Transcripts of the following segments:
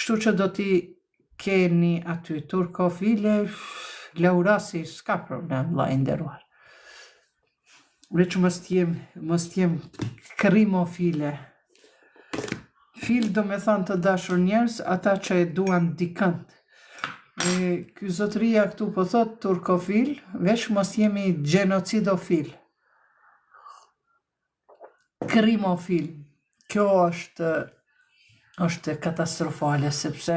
Kështu që do t'i keni aty turkofile, Laurasi s'ka problem, vlla i nderuar. Veç mos t'jem krimofile. Fil do me thonë të dashur njerëz, ata që e duan dikënd. Ky zotëria këtu po thot turkofil, veç mos jemi genocidofil. Krimofil. Kjo është katastrofale, sepse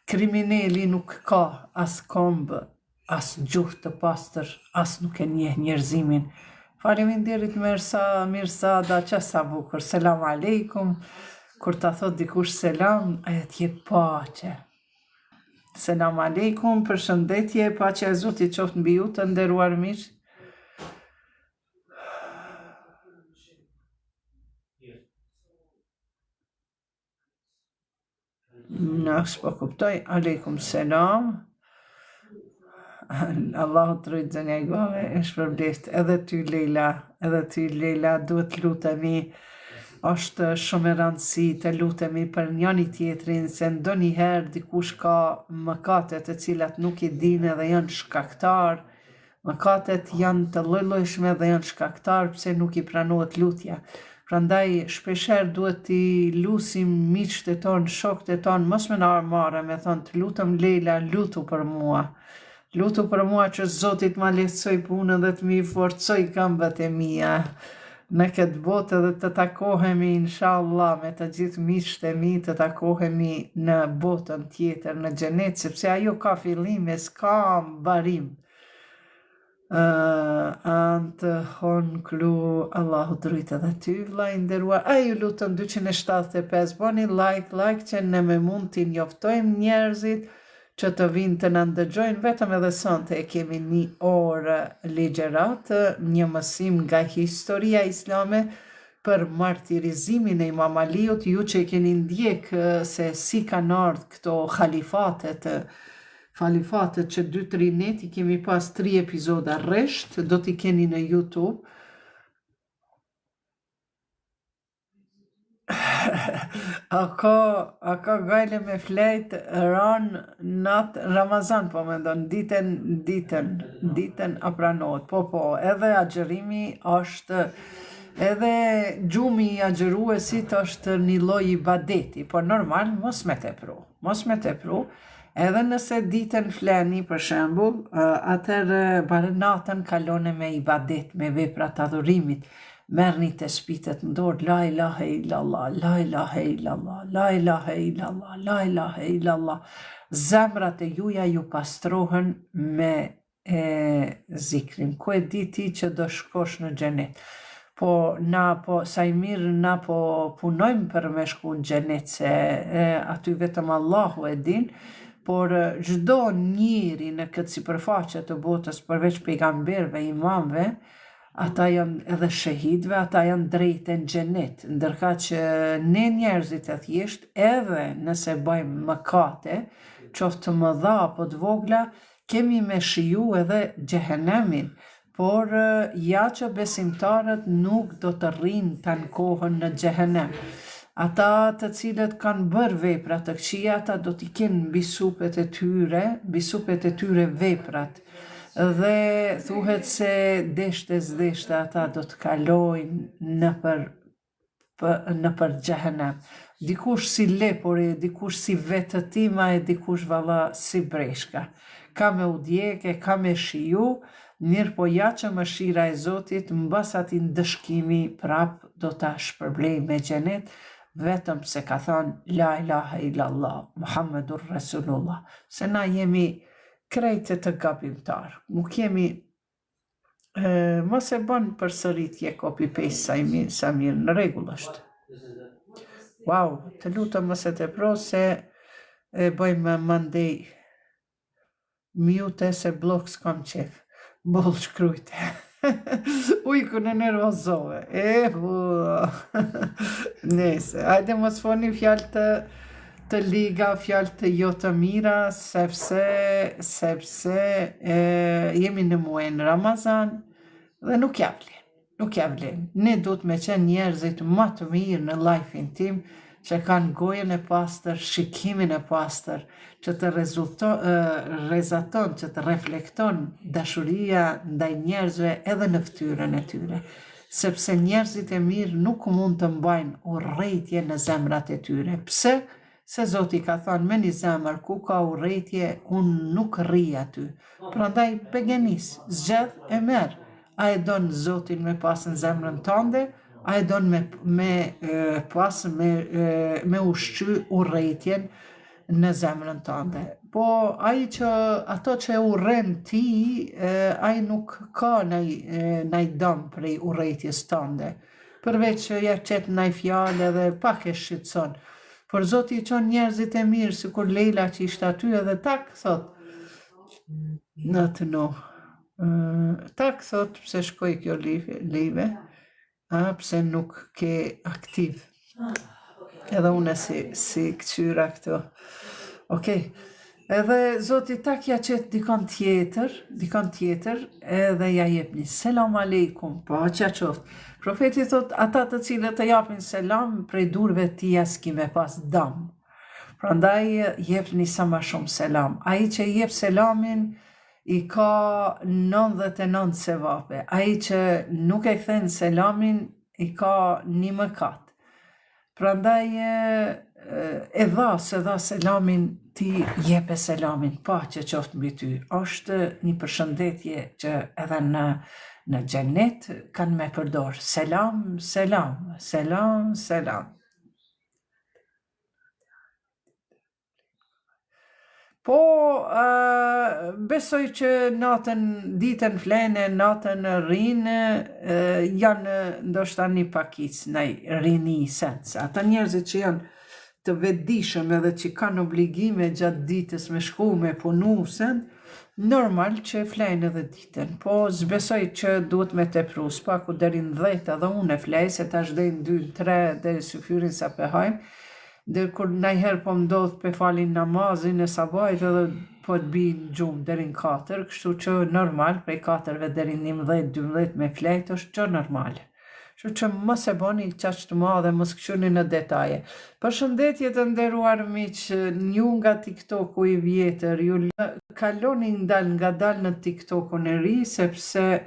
kriminali nuk ka as kombë, as gjuhë të pastër, as nuk e njeh njerëzimin. Faleminderit Mirsada, që sa bukur. Selam aleikum. Kur ta thot dikush selam, ajo t'jep paqe. Selam aleikum, përshëndetje, paqja e Zotit qoftë mbi ju të nderuar miq. S'po kuptoj. Aleikum selam. Allahu të rujtë zënja i gove, e shpërbleft. Edhe ty Leila, duhet lutemi. Është shumë e rëndësi të lutemi për njëri tjetrin, se ndonjëherë dikush ka mëkate të cilat nuk i dinë dhe janë shkaktar. Mëkatet janë të lloj-llojshme dhe janë shkaktar pse nuk i pranohet lutja. Prandaj shpeshherë duhet t'i lusim miqtë tonë, shokët e tonë, mos me na marrë me thonë të lutëm Leila, lutu për mua. Lutu për mua që Zotit ma lehtësoj punën dhe të mi forcoj këmbët e mia. Në këtë botë dhe të takohemi, inshallah, me të gjithë miqtë e mi, të takohemi në botën tjetër, në xhenet, sepse ajo ka fillime, s'ka mbarim. Antë honklu, Allahu të rujtë edhe ty, vlla i nderuar. Ju lutëm 275, boni like që ne me mund t'i njoftojmë njerëzit që të vinë të në ndëgjojnë, vetëm edhe sonte e kemi 1 orë ligjerat, një mësim nga historia islame për martirizimin e Imam Aliut, ju që e keni ndjek se si kanë ardhur këto khalifatet që 2-3 neti kemi pas 3 epizoda rresht, do t'i keni në YouTube. A ka gajle me flejt ranë natë Ramazan, po me ndonë, ditën a pranohet. Po, edhe agjerimi është, edhe gjumi i agjeruesit është një lloj ibadeti, po normal mos me tepru. Edhe nëse ditën fleni, për shembull, atëherë bare natën kalone me ibadet, me vepra të adhurimit. Merrni të spitet në dorë, la ilahe illallah, la ilahe illallah, la ilahe illallah, la ilahe illallah. Zemrat e juja ju pastrohen me zikrin. Ku e di ti që do shkosh në xhenet? Sa i mirë na po punojmë për me shku në xhenet, se aty vetëm Allahu e din, por çdo njeri në këtë sipërfaqe të botës, përveç pejgamberëve, imamëve, ata janë edhe shahidëve, ata janë drejtë në xhenet, ndërka që ne njerëzit e thjesht, edhe nëse bëjmë mëkate, qoftë të mëdha apo të vogla, kemi me shiju edhe xhehenemin, por ja që besimtarët nuk do të rrinë të ankohen në xhehenem. Ata të cilët kanë bërë vepra të këqija, ata do t'i kenë mbi supet e tyre veprat. Dhe thuhet se deshte ata do të kalojnë në për xhehenem. Dikush si lepori, dikush si vetëtima e dikush valla si breshka. Ka me u djeke, ka me shiju, mirë po ja që mëshira e Zotit mbas atij ndëshkimi prap do ta shpërblej me xhenet, vetëm se ka thënë la ilaha illallah, Muhammedur Rasulullah. Se na jemi krejtë të gabimtar. Nuk jemi, mos e bën përsëritje copy-paste sa mirë, në rregull është. Wow, të lutem mos e tepro se e bëjmë mandej mute se blok s'kam qef. Boll shkrujte. Ujku në nervozove. Nese, hajde mos foni fjalë të liga, fjalë të jo të mira, sepse jemi në muajin Ramazan dhe nuk ja vlen. Ne duhet me qenë njerëzit më të mirë në lajfin tim, që kanë gojën e pastër, shikimin e pastër, që të rezaton, që të reflekton dashuria ndaj njerëzve edhe në fytyrën e tyre. Sepse njerëzit e mirë nuk mund të mbajnë urrejtje në zemrat e tyre. Pse? Se Zoti ka thënë me një zemër ku ka urrejtje, unë nuk rri aty. Prandaj begenis, zgjedh e merr. A e don Zotin me pas në zemrën tënde, a e don me ushqy urrejtjen në zemrën tënde. Po ato që urren ti, ai nuk ka naj dëm prej urrejtjes tënde. Përveç që ja qet naj fjalë dhe pak e shqetëson. Por Zoti i çon njerëzit e mirë, sikur Leila që ishte aty edhe tak thot, tak thot pse shkoj kjo live, pse nuk ke aktiv. Edhe une si këqyra këto. Okej. Edhe Zoti tak ja qet dikon tjetër, edhe ja jep një selam aleikum, paqja qoftë. Profeti thot, ata të cilët të japin selam, prej durve tia s'ki me pas dëm. Prandaj jep një sa ma shumë selam. Ai që jep selamin, i ka 99 sevape. Ai që nuk e kthen selamin, i ka një mëkat. Prandaj e dha selamin, ti jepe selamin, paqja qoftë mbi ty. Është një përshëndetje që edhe në xhenet kanë me përdor. Selam, selam, selam, selam. Po, besoj që ditën flene, natën rrinë, janë ndoshta një pakic në rini sens. Ata njerëzit që janë të vetëdijshëm edhe që kanë obligime gjatë ditës me shku me punu sen, normal që flejnë edhe ditën, po zbesoj që duhet me tepru, spaku deri në 10 edhe unë e flej, se tash deri në 2-3 deri së fyrin sa pëhajmë, dhe kur najherë po mdodh pe falin namazin e sabajt edhe po të binë gjumë deri në 4, kështu që normal, prej 4 deri në 11-12 me flejt është që normal. Kështu që mos e boni qaq të madhe, mos këqyni në detaje. Përshëndetje të nderuar miq, ju nga TikToku i vjetër, ju kaloni nga dal në TikTokun e ri, sepse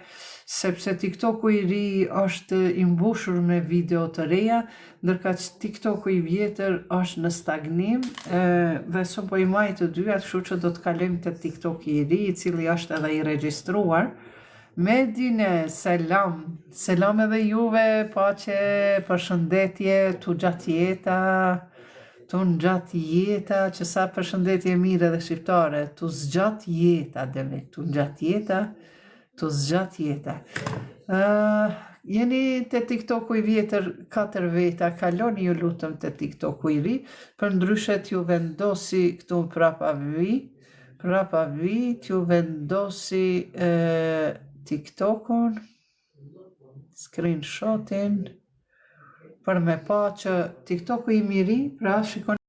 TikToku i ri është i mbushur me video të reja, ndërka që TikToku i vjetër është në stagnim, dhe së po i maj të dyja, kështu që do të kalojmë te TikToku i ri, i cili është edhe i regjistruar. Medine, selam edhe juve, paqe, përshëndetje, tu gjatë jeta, që sa përshëndetje mirë edhe shqiptare, tu zgjat jeta, deme, tu zgjat jeta. Jeni te TikToku i vjetër 4 veta, kaloni ju lutëm te TikToku i ri, për ndryshet ju vendosi këtu prapa vi, t'ju vendosi TikTokun, screenshotin, për me pa që TikToku i miri, pra shikoni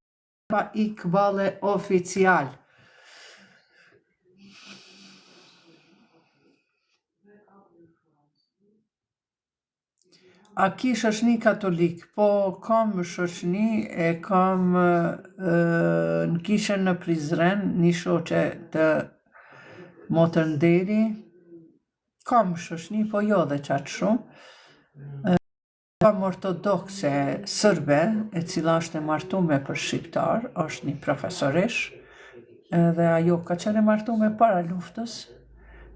pa Iqbale oficial. A ki shoqni katolik? Po, kam shoqni, kam në kishën në Prizren, një shoqe të Motërnderi, kam shoqni, po jo dhe qatë shumë. Kam ortodokse sërbe, e cila është e martume për shqiptar, është një profesoresh, dhe ajo ka qenë e martume para luftës,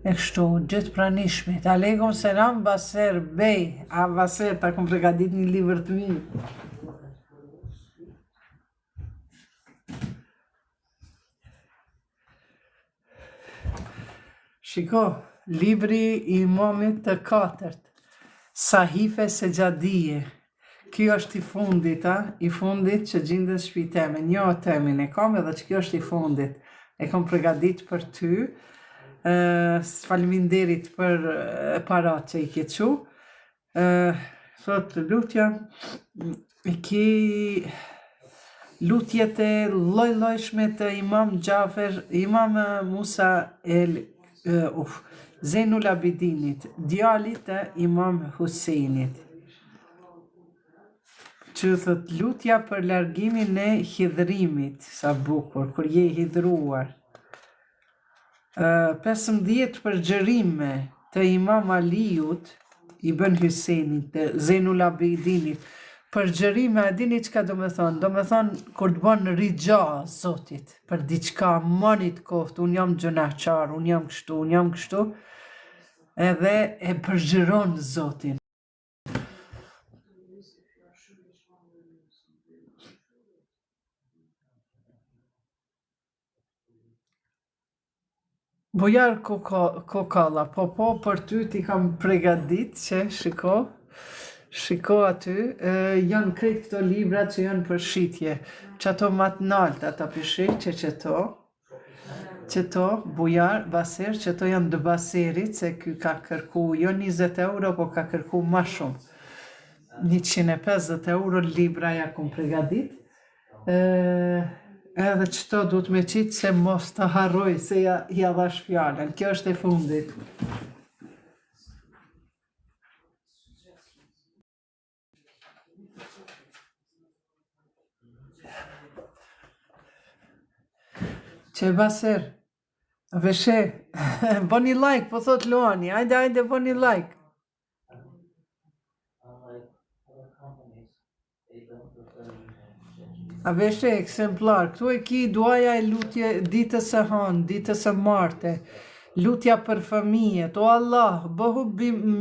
e kështu gjithë pranishmit. Aleikum selam, Baser Bey. A Baser, ta kom pregadit një libër të mirë. Shiko, libri i Imamit të 4, Sahife Sejadije. Kjo është i fundit, i fundit që gjendet shtëpi teme. Një temin e kam edhe që kjo është i fundit. E kam pregadit për ty. Faleminderit për parat që i ke qu. Thot lutja, ki lutjet e lloj-llojshme të Imam Gjafer, Imam Musa Zenul Abidinit, djalit të Imam Husejnit, që thot lutja për largimin e hidhrimit, sa bukur, kur je hidhruar. 15 përgjërime të Imam Aliut, i bën Hysenit, të Zenul Abidinit, përgjërime, a dini çka do me thonë? Do me thonë, kur të bën rigja Zotit, për diçka, monit koft, unë jam gjënaqar, unë jam kështu, edhe e përgjëron Zotin. Bujar kokalla, po për ty ti kam pregadit që shiko aty, janë krejt këto libra që janë për shitje, që ato matë nalta ta pishi, që bujar, baser, që to janë dë baserit, se ky ka kërku, jo 20 euro, po ka kërku ma shumë. 150 euro libra ja kom pregadit, edhe qëto duhet me qitë se mos të harroj se ja dhash fjallën. Kjo është e fundit. Që baser, veshe, bëni like, po thot Luani, ajde bëni like. A veshe eksemplar, këtu e ki duaja e lutje ditës e hanë, ditës e marte, lutja për fëmijet, o Allah, bëhu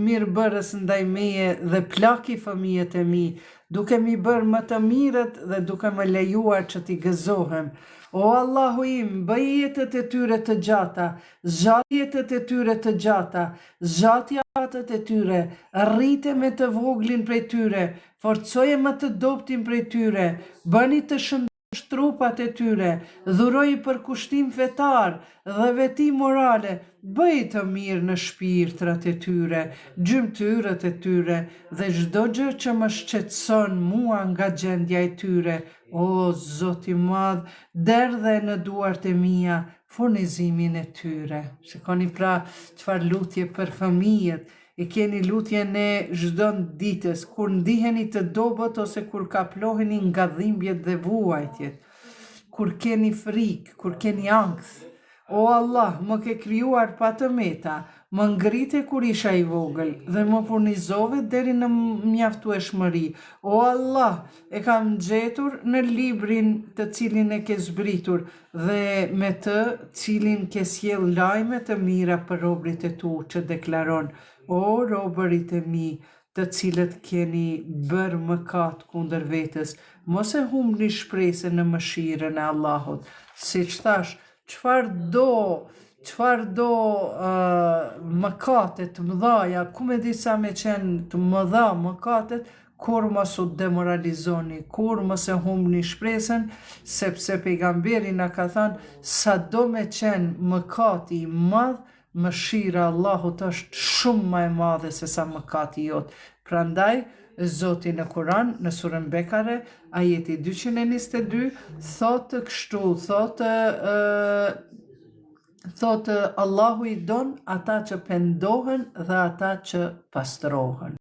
mirë bërës ndaj meje dhe plaki fëmijet e mi, duke mi bërë më të mirët dhe duke më lejuar që t'i gëzohem. O Allahu im, bëj jetët e tyre të gjata, zgjat jetët e tyre të gjata, zgjat jetët e tyre, rrite me të voglin prej tyre, forcoje më të doptin prej tyre, bëni të shëndosh trupat e tyre, dhuroj për kushtim fetar dhe veti morale, bëj të mirë në shpirtrat e tyre, gjymtyrët e tyre dhe çdo gjë që më shqetëson mua nga gjendja e tyre. O Zoti madh, derdhe në duart e mia furnizimin e tyre. Shikoni pra çfarë lutje për fëmijët, e keni lutjen e çdo ditës, kur ndiheni të dobët ose kur kaploheni nga dhimbjet dhe vuajtjet, kur keni frikë, kur keni ankth. O Allah, më ke krijuar pa të meta, më ngrite kur isha i vogël dhe më furnizove deri në mjaftueshmëri. O Allah, e kam gjetur në librin të cilin e ke zbritur dhe me të cilin ke sjell lajme të mira për robërit e tu që deklaron: O robërit e mi, të cilët keni bërë mëkat kundër vetës, mos e humbni shpresën në mëshirën e Allahut. Siç thash, çfarë do mëkatet të mëdhaja, ku me disa me qenë të mëdha mëkatet, kur mos u demoralizoni, kur mos e humbni shpresën, sepse pejgamberi na ka thënë, sa do me qenë mëkati i madh, mëshira Allahut është shumë më e madhe se sa mëkati jot. Prandaj Zoti në Kur'an, në surën Bekare, ajeti 222, thotë kështu, thotë Allahu i don ata që pendohen dhe ata që pastrohen.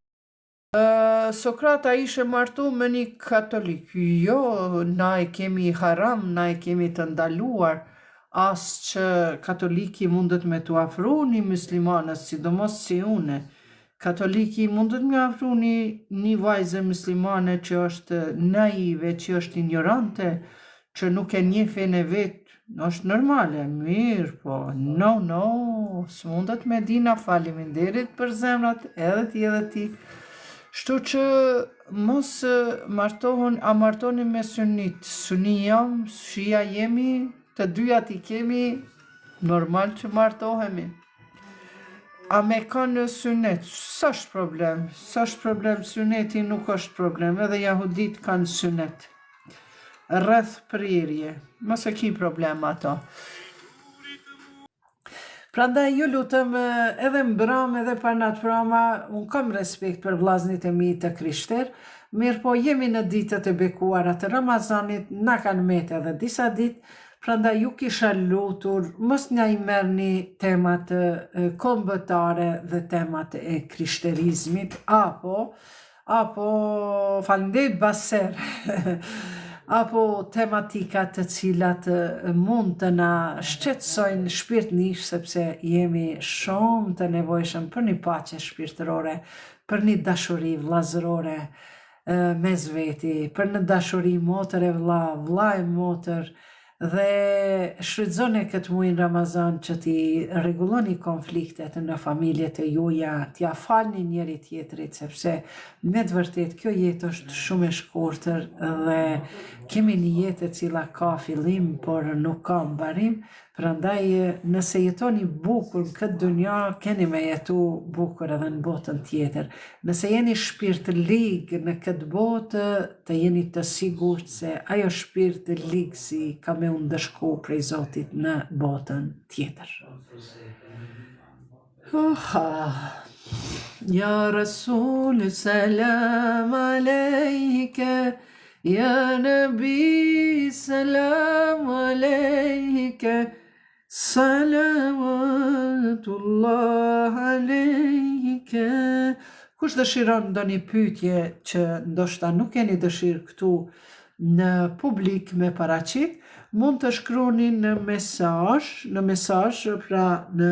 Sokrata ishe martu me një katolik. Jo, na e kemi haram, na e kemi të ndaluar, as që katoliki mundet me të afru një muslimanës, sidomos si une. Katoliki mundet me afru një vajzë muslimane që është naive, që është ignorante, që nuk e njeh fenë e vetë, është normale, mirë, po, no, s'mundet me dina, faleminderit për zemrat, edhe ti. Shtu që mos martoni me sunit, suni jam, shia jemi, të dyjat i kemi, normal që martohemi. A me kanë në sunet, s'është problem, suneti nuk është problem, edhe jahudit kanë sunet. Rreth prirje, mos e ki problem ato. Prandaj ju lutem edhe mbram edhe par natë prama, unë kam respekt për vllaznit e mi të krishter, mirë po jemi në ditët e bekuara të Ramazanit, na kanë met edhe disa ditë, prandaj ju kisha lutur, mos nja i merrni temat kombëtare dhe temat e krishterizmit, apo faleminderit Baser, apo tematika të cilat mund të na shqetësojnë shpirtërisht sepse jemi shumë të nevojshëm për një paqe shpirtërore, për një dashuri vllazërore mes veti, për një dashuri motër e vlla, vlla e motër, dhe shfrytëzoni këtë muaj Ramazan që ti rregulloni konfliktet në familjet e juaja, t'ja falni njëri tjetrit, sepse me të vërtet kjo jetë është shumë e shkurtër dhe kemi një jetë e cila ka fillim, por nuk ka mbarim, prandaj nëse jetoni bukur në këtë dunja, keni me jetu bukur edhe në botën tjetër. Nëse jeni shpirtëlig në këtë botë, të jeni të sigurt se ajo shpirtëligësi ka me u ndëshku prej Zotit në botën tjetër. Ja Rasul, selam alejke, ja Nabi, selam alejke, Salavatullah alejke. Kush dëshiron ndonjë pyetje që ndoshta nuk keni dëshirë këtu në publik me paraqit, mund të shkruani në mesazh, pra në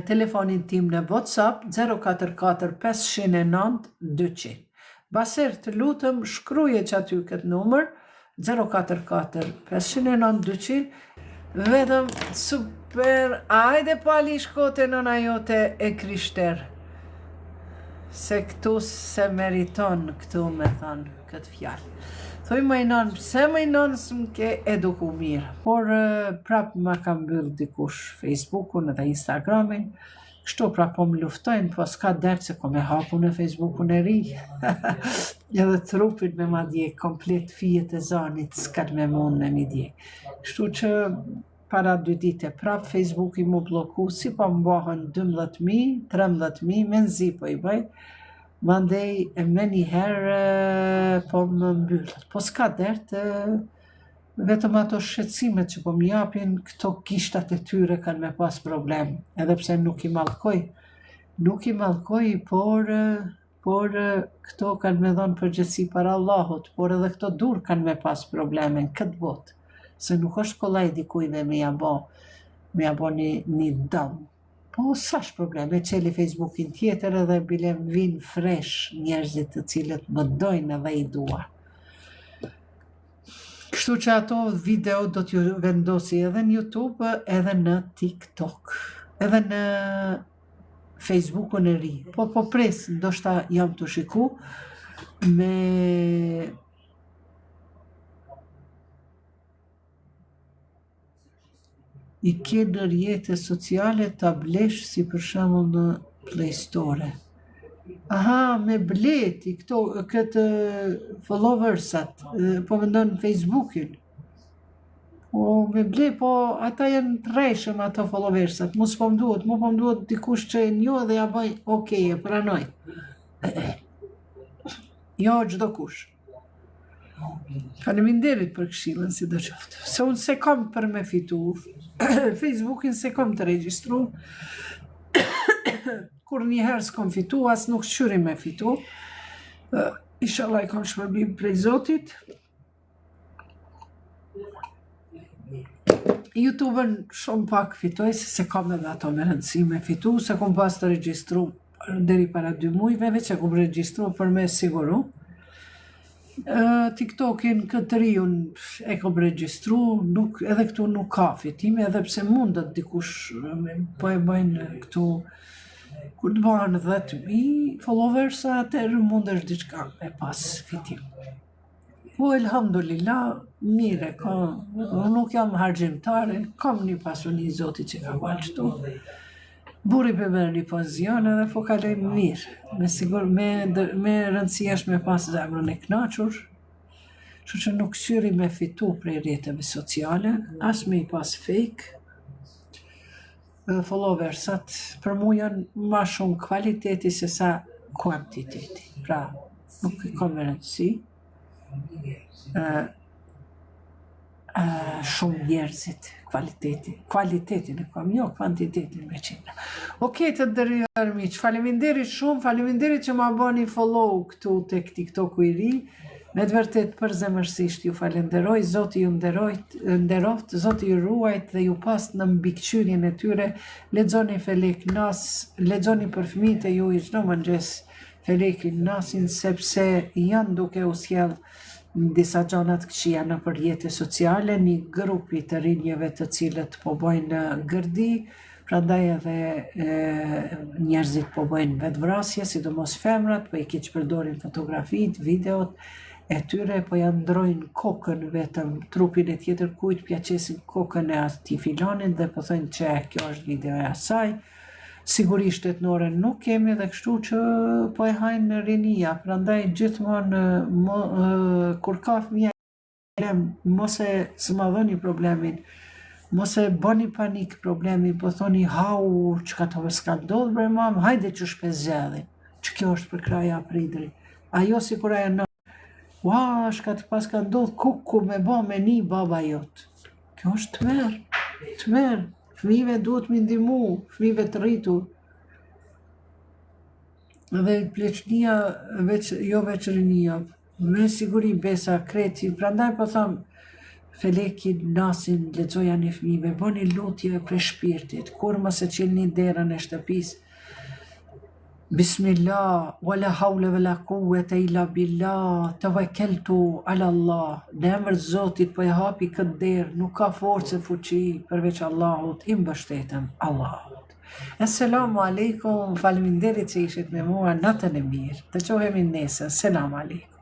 telefonin tim në WhatsApp 044 509 200. Baser, të lutëm shkruaje që aty këtë numër 044 509 200. Vetëm super, ajde pali shkote nëna jote e Krishter, se këtu se meriton këtu me thonë këtë fjalë. Thoj më inon, pse më inon së më ke eduku mirë, por prap ma kam mbyll dikush Facebookun edhe Instagramin, kështu prap po më luftojnë, po s'ka dertë se ko me hapu në Facebookun e ri, edhe trupin me ma dje, komplet fijet e zanit, s'kat me mund në mi dje. Kështu që para 2 dite prap Facebooki mu bloku, si po më bëhen 12.000, 13.000, me nëzi po i bëj, mandej me njëherë po më mbyllët. Po s'ka dertë, vetëm ato shqetësimet që po më japin, këto kishtat e tyre kanë me pas problem, edhe pse nuk i mallkoj, por këto kanë me dhonë përgjegjësi para Allahut, por edhe këto dur kanë me pas probleme në këtë botë, se nuk është kollaj dikujve me ja bo një dëm. Po s'ash probleme, qeli Facebookin tjetër edhe bile vinë fresh njerëzit të cilët më dojnë edhe i dua. Kështu që ato video do t'ju vendosi edhe në YouTube, edhe në TikTok, edhe në Facebookun e ri. Po pres, ndoshta jam të shiku me i ke në rrjete sociale ta blesh si për shembull në Play Store. Aha, me bleti këtë followersat, po mendon Facebookin. Po me ble, po ata janë të rreshëm ato followersat, mos po më duhet dikush që e njoh dhe ja bëj, okay, e pranoj. Jo çdo kush. Faleminderit për këshillën si do qoftë. Se unë se kam për me fitu, Facebookin se kam të regjistru, kur njëherë s'kom fitu, as nuk shqyri me fitu, inshallah i kam shpërbim prej Zotit. YouTube-ën shumë pak fitoj, se kam edhe ato me rëndësi me fitu, se kom pas të regjistru deri para 2 muajve, veç e kom regjistru për me siguru. TikTokin këtë riun e kom regjistru, edhe këtu nuk ka fitime, edhe pse mundet dikush po e bëjnë këtu, kur të bëhen 10.000 followers, atëherë mundesh diçka me pas fitim. Po elhamdulillah, mire, nuk jam harxhimtare, kam një pasuni Zotit që ka valë qëtu. Buri për merë një penzion edhe po kalojmë mirë. Me rëndësia është me pas zemrën e knaqur, që nuk qyri me fitu prej rrjeteve sociale, as me i pas fake. Followersat për mu janë ma shumë kvaliteti se sa kuantiteti. Pra, nuk i kam rëndësi. shumë njerëzit, kualitetin e kam, jo kvantitetin me qenë. Okej, të nderuar miq, faleminderit shumë, faleminderit që ma bëni follow këtu tek TikToku i ri. Me të vërtet përzemërsisht ju falenderoj, Zoti ju nderoft, Zoti ju ruajt dhe ju pas në mbikëqyrjen e tyre. Lexoni Felek Nas, lexoni për fëmijët e juaj çdo mëngjes Felekin Nasin, sepse janë duke u sjell disa gjëra të këqija në rrjete sociale, një grupi të rinjeve të cilët po bojnë gërdi, prandaj edhe njerëzit po bojnë vetvrasje, sidomos femrat, po i keq përdorin fotografitë, videot e tyre, po ja ndrojnë kokën vetëm, trupin e tjetër kujt pjaqesin kokën e atij filanit dhe po thënë që kjo është video e asaj. Sigurisht etnoren nuk kemi dhe kështu që po e hajnë në rinia, prandaj gjithmonë kur ka fëmija problem, mos e smadhoni problemin, mos e bëni panik problemin, po thoni hau, çka të s'ka ndodhur bre mam, hajde që shpezgjedhin, që kjo është për kraja pridri. Ajo si kur ajo në ua, shka të pas ka ndodh kuku me ba me një baba jot. Kjo është tmerr. Fëmijëve duhet me ndihmu, fëmijëve të rritur. Dhe pleqnia, jo veç rinia, me siguri besa kreti, prandaj po tham, Felekin Nasin lexoja një fëmijëve, bëni lutje për shpirtit, kur mos e qelni derën e shtëpisë. Bismillah, wala hawla wala quwwata illa billah, tawakkaltu ala Allah. Në emër të Zotit po e hapi këtë derë, nuk ka forcë e fuqi përveç Allahut, i mbështetem Allahut. Assalamu alaikum, faleminderit që ishit me mua, natën e mirë. Të qohemi nesër. Selam aleikum.